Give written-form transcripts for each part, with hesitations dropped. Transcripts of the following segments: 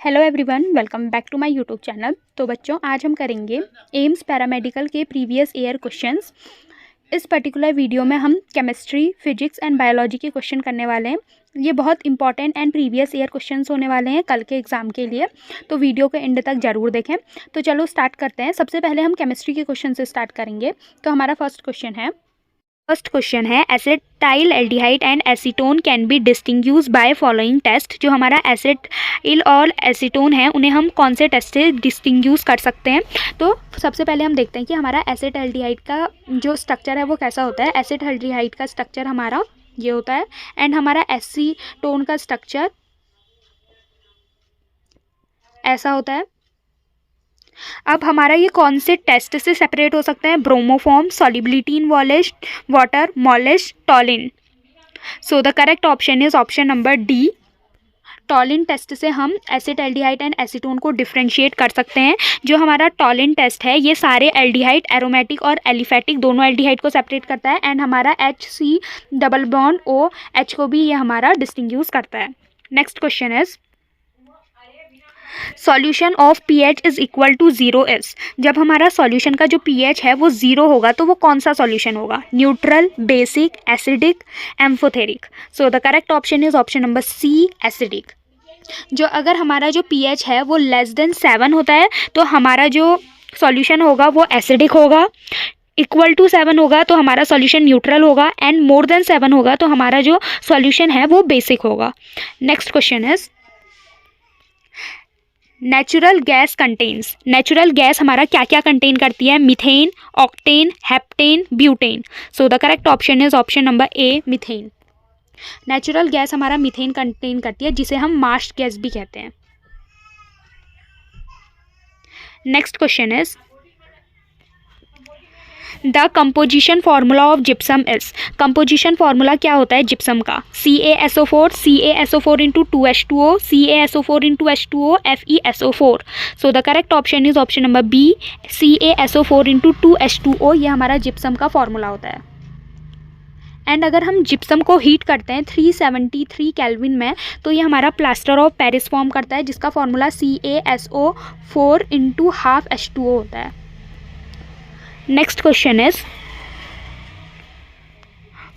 Hello everyone, welcome back to my YouTube channel. तो बच्चों, आज हम करेंगे एम्स पैरामेडिकल के प्रीवियस ईयर क्वेश्चंस। इस पर्टिकुलर वीडियो में हम केमिस्ट्री, फिजिक्स एंड बायोलॉजी के क्वेश्चन करने वाले हैं। ये बहुत important and previous year questions होने वाले हैं कल के एग्जाम के लिए, तो वीडियो के एंड तक ज़रूर देखें। तो चलो स्टार्ट करते हैं। सबसे पहले हम केमिस्ट्री के क्वेश्चन से स्टार्ट करेंगे। तो हमारा फर्स्ट क्वेश्चन है acetyl aldehyde and acetone can be distinguish by following test. जो हमारा एसिटाइल और एसीटोन है उन्हें हम कौन से टेस्ट से डिस्टिंग्यूज कर सकते हैं। तो सबसे पहले हम देखते हैं कि हमारा एसिटाइल्डिहाइड का जो स्ट्रक्चर है वो कैसा होता है। एसिटाइल्डिहाइड का स्ट्रक्चर हमारा ये होता है एंड हमारा एसीटोन का स्ट्रक्चर ऐसा होता है। अब हमारा ये कौन से टेस्ट से सेपरेट हो सकता है। Bromoform, solubility in water, Molisch, Tollens. So the correct option is option number D. Tollens test से हम एसिटाइल्डिहाइड एंड एसीटोन को डिफ्रेंशिएट कर सकते हैं। जो हमारा टॉलिन टेस्ट है ये सारे एल्डिहाइड, एरोमेटिक और एलिफेटिक दोनों एल्डिहाइड को सेपरेट करता है एंड हमारा HC डबल बॉन्ड OH को भी ये हमारा डिस्टिंग्यूज करता है। Next question is solution of pH is equal to 0 is. जब हमारा सॉल्यूशन का जो pH है वो 0 होगा तो वो कौन सा सॉल्यूशन होगा। Neutral, basic, acidic, amphoteric. So the correct option is option number C, acidic. जो अगर हमारा जो pH है वो लेस देन 7 होता है तो हमारा जो सॉल्यूशन होगा वो एसिडिक होगा। इक्वल टू 7 होगा तो हमारा सॉल्यूशन न्यूट्रल होगा एंड मोर देन 7 होगा तो हमारा जो सॉल्यूशन है वो बेसिक होगा। Next question is natural gas contains. Natural gas हमारा क्या क्या कंटेन करती है। Methane, octane, heptane, butane. So the correct option is option number A, methane. Natural gas हमारा मीथेन कंटेन करती है जिसे हम मार्श गैस भी कहते हैं। Next question is the composition formula of gypsum is. Composition formula क्या होता है जिप्सम का। CaSO4 into 2H2O, CaSO4 into H2O, FeSO4। So the correct option is option number B, CaSO4 into 2H2O। ये हमारा gypsum का formula होता है। And अगर हम जिप्सम को हीट करते हैं 373 केल्विन में तो ये हमारा प्लास्टर ऑफ पेरिस फॉर्म करता है जिसका formula CaSO4 into half H2O होता है। Next question is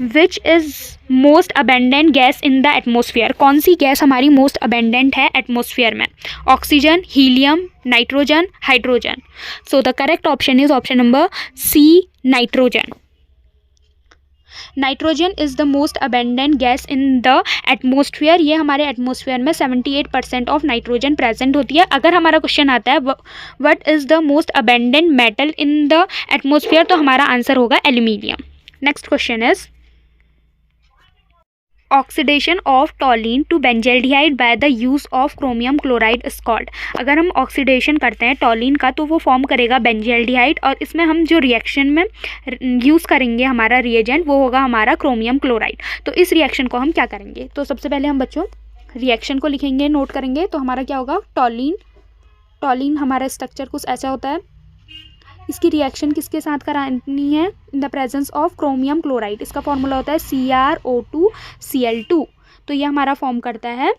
which is most abundant gas in the atmosphere. कौन सी गैस हमारी मोस्ट अबेंडेंट है एटमोसफियर में। Oxygen, helium, nitrogen, hydrogen. So the correct option is option number C, nitrogen. Nitrogen is the most abundant gas in the atmosphere. ये हमारे atmosphere में 78% of nitrogen present होती है। अगर हमारा क्वेश्चन आता है what is the most abundant metal in the atmosphere तो हमारा आंसर होगा aluminium. Next question is oxidation of toluene to benzaldehyde by the use of chromium chloride is called. अगर हम ऑक्सीडेशन करते हैं टॉलिन का तो वो फॉर्म करेगा बेंजल्डिहाइड और इसमें हम जो रिएक्शन में यूज़ करेंगे हमारा रिएजेंट वो होगा हमारा क्रोमियम क्लोराइड। तो इस रिएक्शन को हम क्या करेंगे। तो सबसे पहले हम बच्चों रिएक्शन को लिखेंगे, नोट करेंगे। तो हमारा क्या होगा, टॉलिन हमारा स्ट्रक्चर कुछ ऐसा होता है। इसकी रिएक्शन किसके साथ करानी है, in the presence of chromium chloride. इसका फॉर्मूला होता है CrO2Cl2। तो ये हमारा फॉर्म करता है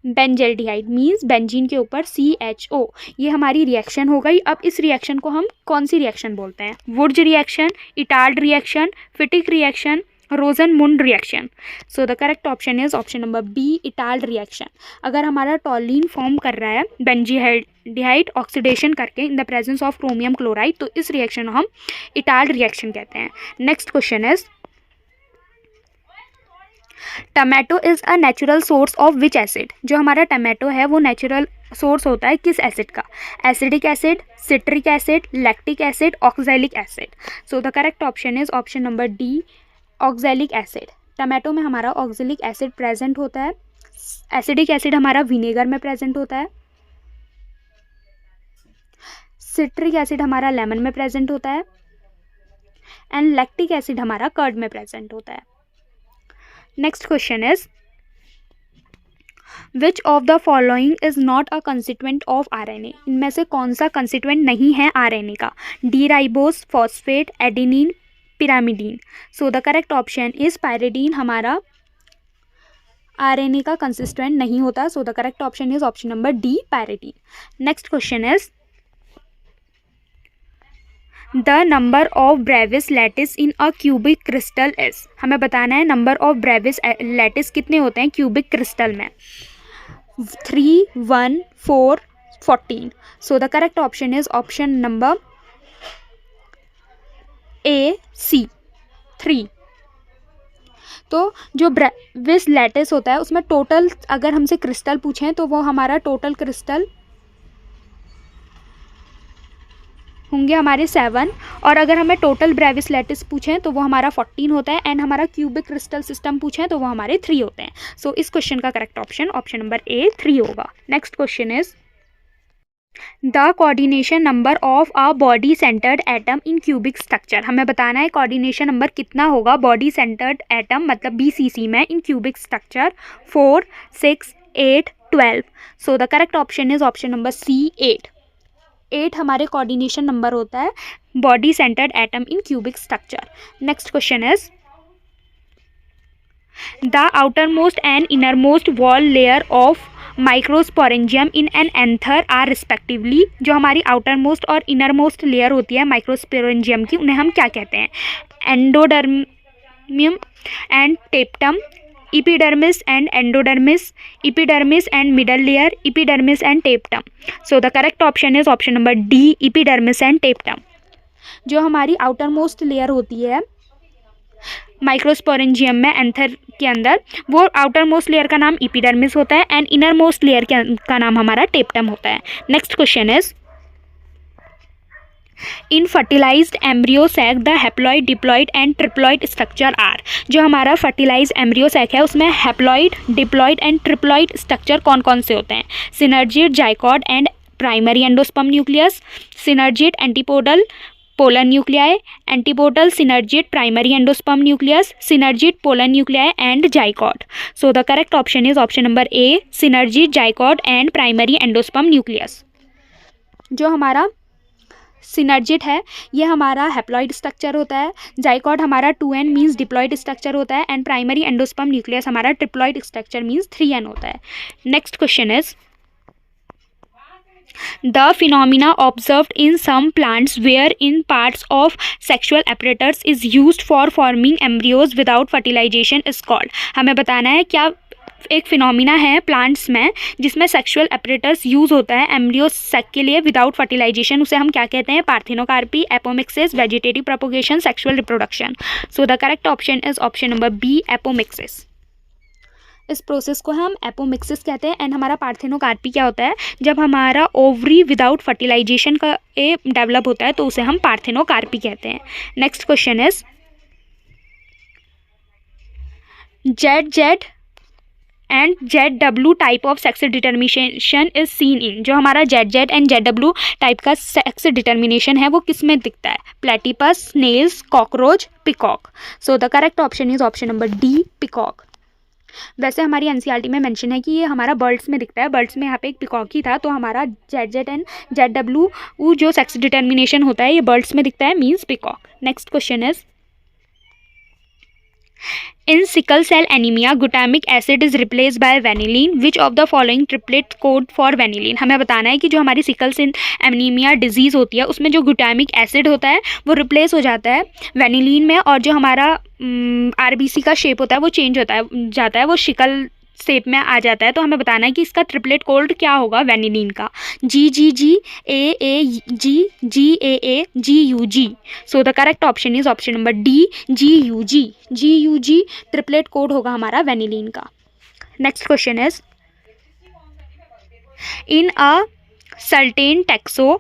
बेंजल्डिहाइड, मींस बेंजीन के ऊपर CHO। ये हमारी रिएक्शन हो गई। अब इस रिएक्शन को हम कौन सी रिएक्शन बोलते हैं। Wurtz reaction, Etard reaction, Fittig reaction, Rosenmund reaction. So the correct option is option number B, Etard reaction. अगर हमारा टॉलिन फॉर्म कर रहा है बेंजल्डिहाइड ऑक्सीडेशन करके in the presence of chromium chloride तो इस रिएक्शन को हम इटाल्ड रिएक्शन कहते हैं। Next question is tomato is a natural source of which acid. जो हमारा टमाटो है वो नेचुरल सोर्स होता है किस एसिड का। Acidic acid, citric acid, lactic acid, oxalic acid. So the correct option is option number D, oxalic acid. Tomato में हमारा ऑक्सैलिक एसिड प्रेजेंट होता है। एसिडिक एसिड हमारा विनेगर में प्रेजेंट होता है। सिट्रिक एसिड हमारा लेमन में प्रेजेंट होता है एंड लैक्टिक एसिड हमारा कर्ड में प्रेजेंट होता है। Next question is which of the following is not a constituent of RNA। इनमें से कौन सा कंस्टिट्यूएंट नहीं है RNA का। D ribose, phosphate, adenine, pyrimidine. So the correct option is pyridine हमारा आरएनए का कंसिस्टेंट नहीं होता. So the correct option is option number D, पैरेटीन. Next question is the number of Bravais lattice in a cubic crystal is. हमें बताना है number of Bravais lattice कितने होते हैं क्यूबिक क्रिस्टल में. 3, 1, 4, 14. So the correct option is option number A, C, 3. तो जो ब्रेविस लैटिस होता है उसमें टोटल अगर हमसे क्रिस्टल पूछें तो वो हमारा टोटल क्रिस्टल होंगे हमारे 7. और अगर हमें टोटल ब्रेविस लैटिस पूछें तो वो हमारा 14 होता है. एंड हमारा क्यूबिक क्रिस्टल सिस्टम पूछें तो वो हमारे 3 होते हैं. सो इस क्वेश्चन का correct option option number A, 3 होगा. Next question is the coordination number of a body centred atom in cubic structure. हमें बताना है कोऑर्डिनेशन नंबर कितना होगा बॉडी सेंटर्ड एटम मतलब BCC में in cubic structure. 4, 6, 8, 12. So the correct option is option number C, 8. 8 हमारे coordination number होता है body centred atom in cubic structure. Next question is the outermost and innermost wall layer of microsporangium in an anther are respectively. जो हमारी outermost और innermost layer होती है microsporangium की उन्हें हम क्या कहते हैं. Endodermium and tapetum, epidermis and endodermis, epidermis and middle layer, epidermis and tapetum. So the correct option is option number D, epidermis and tapetum. जो हमारी आउटर मोस्ट लेयर होती है माइक्रोस्पोरेंजियम में एंथर के अंदर, वो आउटर मोस्ट लेयर का नाम epidermis होता है एंड इनर मोस्ट लेयर का नाम हमारा tapetum होता है. Next question is in fertilised embryo sac the haploid, diploid and triploid structure are. जो हमारा फर्टिलाइज्ड एम्ब्रियो सैक है उसमें haploid, diploid and triploid structure कौन कौन से होते हैं. Synergid, zygote and primary endosperm nucleus, synergid, antipodal, polar nuclei, antipodal, synergid, primary endosperm nucleus, synergid, polar nuclei and zygote. So the correct option is option number A, synergid, zygote and primary endosperm nucleus. जो हमारा synergid है ये हमारा haploid structure होता है, जाइकॉड हमारा 2n means diploid structure होता है एंड प्राइमरी एंडोस्पर्म न्यूक्लियस हमारा ट्रिप्लॉइड स्ट्रक्चर मीन्स 3n होता है. Next question is the phenomena observed in some plants where in parts of sexual apparatus is used for forming embryos without fertilisation is called. हमें बताना है क्या एक phenomena है plants में जिसमें सेक्सुअल apparatus यूज़ होता है एम्ब्रियो सेक के लिए विदाउट फर्टिलाइजेशन, उसे हम क्या कहते हैं. Parthenocarpy, apomixis, vegetative propagation, sexual reproduction. So the correct option is option number B, apomixis. इस प्रोसेस को हम एपोमिक्सिस कहते हैं. एंड हमारा पार्थिनोकार्पी क्या होता है, जब हमारा ओवरी विदाउट फर्टिलाइजेशन का डेवलप होता है तो उसे हम पार्थिनोकार्पी कहते हैं. Next question is ZZ and ZW type of sex determination is seen in. जो हमारा ZZ एंड ZW टाइप का सेक्स डिटर्मिनेशन है वो किस में दिखता है. Platypus, snails, cockroach, peacock. So the correct option is option number D, peacock. वैसे हमारी एनसीईआरटी में मेंशन है कि ये हमारा बर्ड्स में दिखता है. बर्ड्स में यहाँ पे एक पिकॉक ही था, तो हमारा ZZ एंड ZW जो सेक्स डिटर्मिनेशन होता है ये बर्ड्स में दिखता है means peacock. Next question is in sickle cell anaemia glutamic acid is replace by valine. Which of the following triplet code for valine. हमें बताना है कि जो हमारी सिकल सेल एनीमिया डिजीज़ होती है उसमें जो ग्लूटामिक एसिड होता है वो रिप्लेस हो जाता है वेनिलीन में, और जो हमारा RBC का शेप होता है वो चेंज होता है जाता है, वो शिकल शेप में आ जाता है. तो हमें बताना है कि इसका ट्रिपलेट कोड क्या होगा वेनिलीन का. GGG, AAG, GAA, GUG. So the correct option is option number D, GUG. GUG triplet code होगा हमारा वेनिलीन का. Next question is in a certain टैक्सो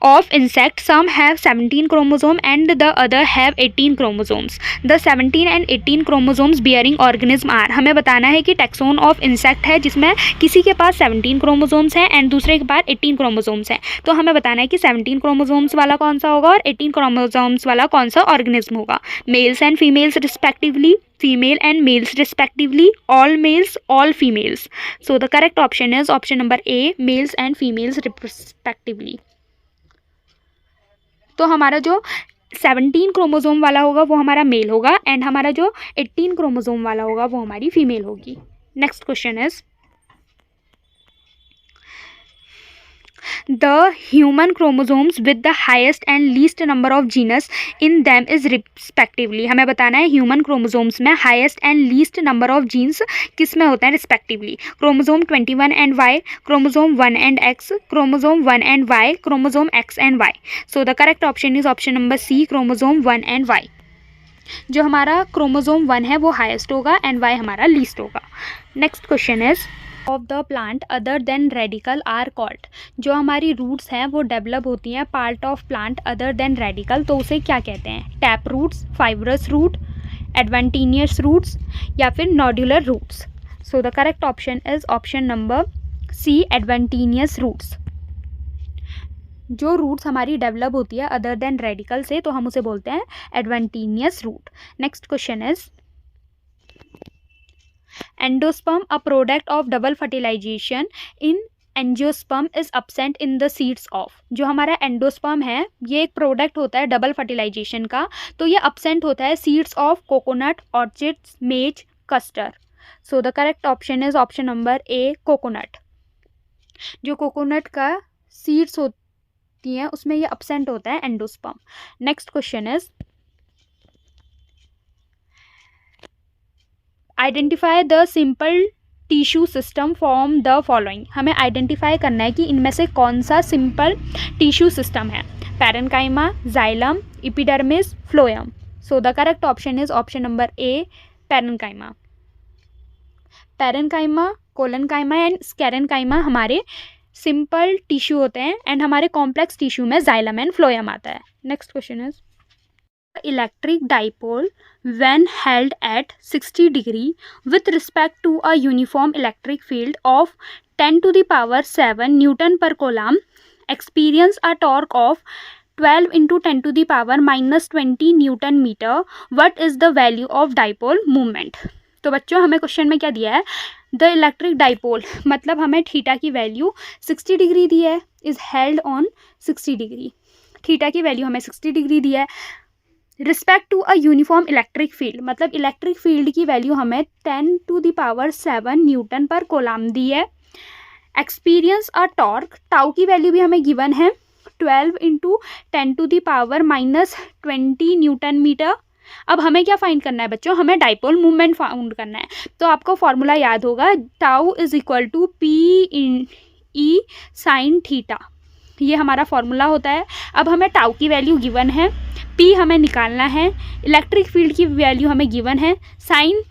of insects, some have 17 chromosome and the other have 18 chromosomes. The 17 and 18 chromosomes bearing organism are. हमें बताना है कि taxon of insect है जिसमें किसी के पास 17 क्रोमोसोम्स हैं एंड दूसरे के पास 18 क्रोमोसोम्स हैं. तो हमें बताना है कि 17 क्रोमोसोम्स वाला कौन सा होगा और 18 क्रोमोसोम्स वाला कौन सा ऑर्गेनिज्म होगा. Mails and females respectively, female and males respectively, all males, all females. So the correct option is option number A, males and females respectively. तो हमारा जो 17 क्रोमोसोम वाला होगा वो हमारा मेल होगा एंड हमारा जो 18 क्रोमोसोम वाला होगा वो हमारी फीमेल होगी. Next question is the human chromosomes with the highest and least number of genes in them is respectively. हमें बताना है ह्यूमन क्रोमोसोम्स में highest and least number of genes किस में होते हैं respectively. Chromosome 21 and Y, chromosome 1 and X, chromosome 1 and Y, chromosome X and Y. So the correct option is option number C, chromosome 1 and Y. जो हमारा chromosome 1 है वो highest होगा and Y हमारा लीस्ट होगा. Next question is of the plant other than radicle are called. जो हमारी roots हैं वो डेवलप होती हैं part of plant other than radical, तो उसे क्या कहते हैं? Tap roots, fibrous root, adventitious roots या फिर nodular roots. So the correct option is option number C, adventitious roots. जो रूट्स हमारी डेवलप होती है अदर देन रेडिकल से, तो हम उसे बोलते हैं adventitious root. Next question is endosperm, a product of double fertilization in angiosperm is absent in the seeds of. जो हमारा एंडोस्पर्म है ये एक प्रोडक्ट होता है डबल फर्टिलाइजेशन का, तो ये absent होता है seeds of coconut, orchids, maize, castor. So the correct option is option number A, coconut. जो कोकोनट का सीड्स होती हैं उसमें ये absent होता है endosperm. Next question is identify the simple tissue system from the following. हमें आइडेंटिफाई करना है कि इनमें से कौन सा सिंपल टिश्यू सिस्टम है. Parenchyma, xylem, epidermis, phloem. So the correct option is option number A, parenchyma. Parenchyma, collenchyma and स्केरेन्काइमा हमारे सिंपल टिश्यू होते हैं एंड हमारे कॉम्प्लेक्स टिश्यू में जाइलम एंड फ्लोएम आता है. Next question is electric dipole when held at 60 degree with respect to a uniform electric field of 10 to the power 7 Newton per coulomb experience a torque of 12 into 10 to the power minus 20 Newton meter. What is the value of dipole moment? तो बच्चों हमें question में क्या दिया है? The electric dipole, मतलब हमें theta की वैल्यू 60 डिग्री दी है, is held on 60 degree. Theta की वैल्यू हमें 60 डिग्री दी है. Respect to a uniform electric field, मतलब इलेक्ट्रिक फील्ड की वैल्यू हमें 10 to the power 7 न्यूटन पर कोलम दी है. एक्सपीरियंस अ टॉर्क, टाउ की वैल्यू भी हमें गिवन है 12 into 10 to the power minus 20 newton metre. अब हमें क्या फाइंड करना है बच्चों? हमें डाइपोल मूवमेंट फाउंड करना है. तो आपको फॉर्मूला याद होगा, tau is equal to P in E sine theta. ये हमारा फॉर्मूला होता है. अब हमें टाउ की वैल्यू गिवन है, पी हमें निकालना है, इलेक्ट्रिक फील्ड की वैल्यू हमें गिवन है, साइन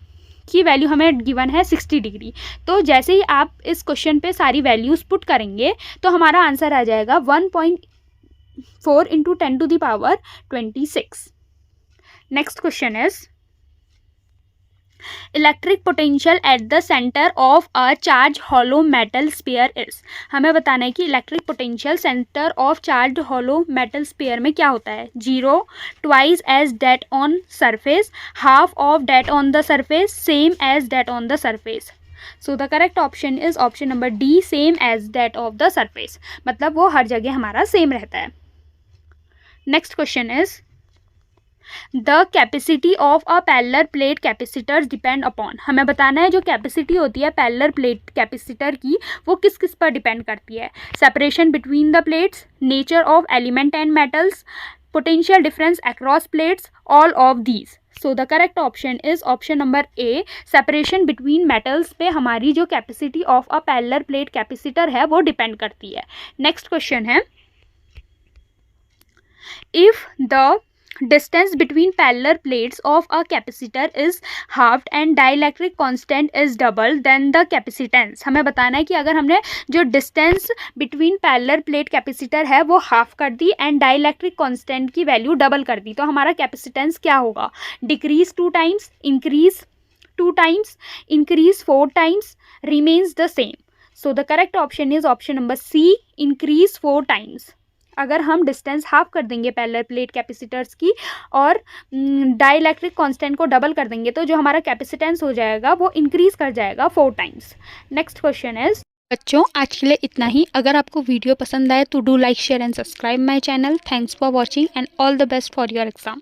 की वैल्यू हमें गिवन है 60 डिग्री. तो जैसे ही आप इस क्वेश्चन पे सारी वैल्यूज़ पुट करेंगे तो हमारा आंसर आ जाएगा 1.4 into 10 to the power 26. Next question is electric potential at the centre of a charge hollow metal sphere is. हमें बताना है कि electric potential centre of charge hollow metal sphere में क्या होता है? 0, twice as that on surface, half of that on the surface, same as that on the surface. So the correct option is option number D, same as that of the surface. मतलब वो हर जगह हमारा same रहता है. Next question is the capacity of a parallel plate capacitors depend upon. हमें बताना है जो कैपेसिटी होती है पैरेलल प्लेट कैपेसिटर की वो किस किस पर डिपेंड करती है? Separation between the plates, nature of element and metals, potential difference across plates, all of these. So the correct option is option number A, separation between metals पे हमारी जो capacity of a parallel plate capacitor है वो depend करती है. Next question है if the distance between parallel plates of a capacitor is halved and dielectric constant is double then the capacitance. हमें बताना है कि अगर हमने जो distance between parallel plate capacitor है वो हाफ कर दी and dielectric constant की वैल्यू डबल कर दी तो हमारा capacitance क्या होगा? decrease 2 times, increase 2 times, increase 4 times, remains the same. So the correct option is option number C, increase 4 times. अगर हम डिस्टेंस हाफ कर देंगे पैरेलल प्लेट कैपेसिटर्स की और डाइलेक्ट्रिक कांस्टेंट को डबल कर देंगे तो जो हमारा कैपेसिटेंस हो जाएगा वो इंक्रीज कर जाएगा 4 टाइम्स. नेक्स्ट क्वेश्चन इज बच्चों आज के लिए इतना ही. अगर आपको वीडियो पसंद आए तो do like, share and subscribe my channel. Thanks for watching and all the best for your exam.